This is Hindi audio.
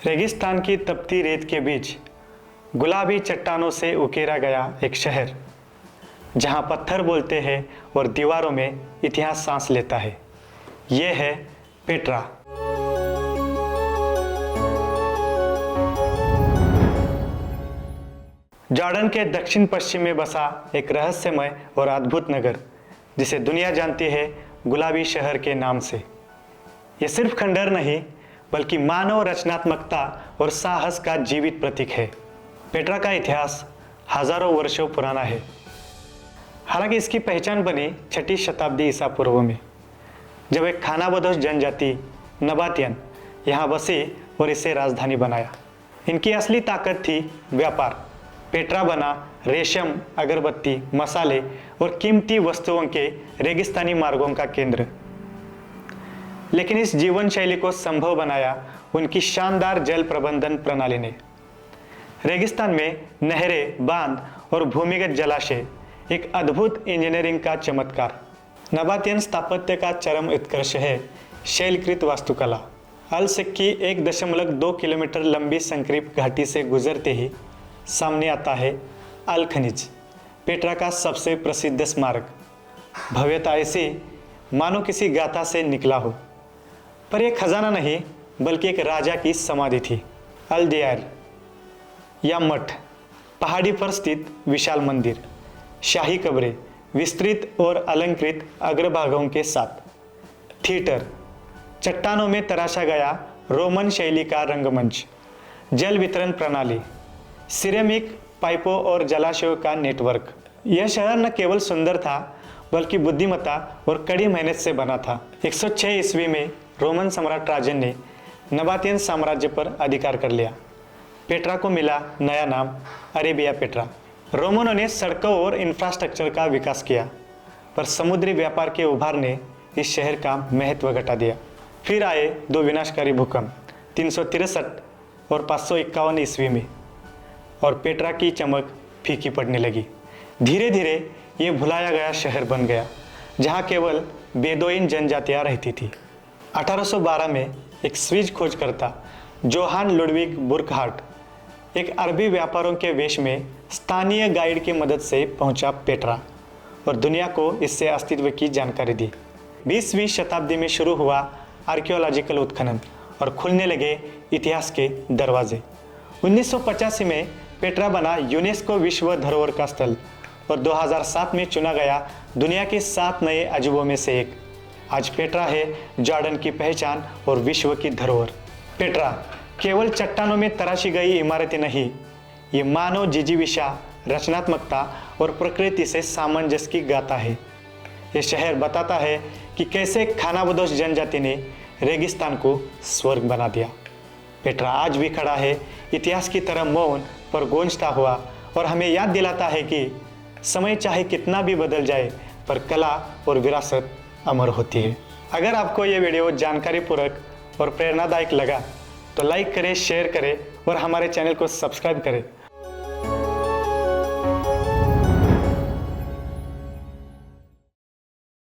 रेगिस्तान की तपती रेत के बीच गुलाबी चट्टानों से उकेरा गया एक शहर, जहां पत्थर बोलते हैं और दीवारों में इतिहास सांस लेता है। यह है पेट्रा। जॉर्डन के दक्षिण पश्चिम में बसा एक रहस्यमय और अद्भुत नगर, जिसे दुनिया जानती है गुलाबी शहर के नाम से। यह सिर्फ खंडहर नहीं, बल्कि मानव रचनात्मकता और साहस का जीवित प्रतीक है। पेट्रा का इतिहास हजारों वर्षों पुराना है। हालांकि इसकी पहचान बनी 6ठी शताब्दी ईसा पूर्व में, जब एक खानाबदोश जनजाति नबातियन यहाँ बसी और इसे राजधानी बनाया। इनकी असली ताकत थी व्यापार। पेट्रा बना रेशम, अगरबत्ती, मसाले और कीमती वस्तुओं के रेगिस्तानी मार्गों का केंद्र। लेकिन इस जीवन शैली को संभव बनाया उनकी शानदार जल प्रबंधन प्रणाली ने। रेगिस्तान में नहरें, बांध और भूमिगत जलाशय एक अद्भुत इंजीनियरिंग का चमत्कार। नबातियन स्थापत्य का चरम उत्कर्ष है शैलकृत वास्तुकला। अल सिक्की 1.2 किलोमीटर लंबी संक्रीप घाटी से गुजरते ही सामने आता है अल खनिज, पेट्रा का सबसे प्रसिद्ध स्मारक। भव्यता ऐसी मानो किसी गाथा से निकला हो। पर यह खजाना नहीं, बल्कि एक राजा की समाधि थी। अल दियार या मठ, पहाड़ी पर स्थित विशाल मंदिर, शाही कब्रें, विस्तृत और अलंकृत अग्रभागों के साथ। थिएटर, चट्टानों में तराशा गया रोमन शैली का रंगमंच, जल वितरण प्रणाली, सिरेमिक पाइपों और जलाशयों का नेटवर्क। यह शहर न केवल सुंदर था, बल्कि बुद्धिमत्ता और कड़ी मेहनत से बना था। 106 ईस्वी में रोमन सम्राट ट्राजन ने नबातियन साम्राज्य पर अधिकार कर लिया। पेट्रा को मिला नया नाम अरेबिया पेट्रा। रोमनों ने सड़कों और इंफ्रास्ट्रक्चर का विकास किया, पर समुद्री व्यापार के उभार ने इस शहर का महत्व घटा दिया। फिर आए 2 विनाशकारी भूकंप 363 और 551 ईस्वी में, और पेट्रा की चमक फीकी पड़ने लगी। धीरे धीरे ये भुलाया गया शहर बन गया, जहाँ केवल बेदोइन जनजातियाँ रहती थी। 1812 में एक स्विस खोजकर्ता जोहान लुडविग बुर्कहार्ट एक अरबी व्यापारों के वेश में स्थानीय गाइड की मदद से पहुंचा पेट्रा और दुनिया को इससे अस्तित्व की जानकारी दी। 20वीं शताब्दी में शुरू हुआ आर्कियोलॉजिकल उत्खनन और खुलने लगे इतिहास के दरवाजे। 1985 में पेट्रा बना यूनेस्को विश्व धरोहर का स्थल और 2007 में चुना गया दुनिया के 7 नए अजूबों में से एक। आज पेट्रा है जॉर्डन की पहचान और विश्व की धरोहर। पेट्रा केवल चट्टानों में तराशी गई इमारतें नहीं, ये मानव जिजीविषा, रचनात्मकता और प्रकृति से सामंजस्य की गाथा है। ये शहर बताता है कि कैसे खानाबदोश जनजाति ने रेगिस्तान को स्वर्ग बना दिया। पेट्रा आज भी खड़ा है, इतिहास की तरह मौन पर गूंजता हुआ, और हमें याद दिलाता है कि समय चाहे कितना भी बदल जाए, पर कला और विरासत अमर होती है। अगर आपको ये वीडियो जानकारीपूर्वक और प्रेरणादायक लगा तो लाइक करें, शेयर करें और हमारे चैनल को सब्सक्राइब करें।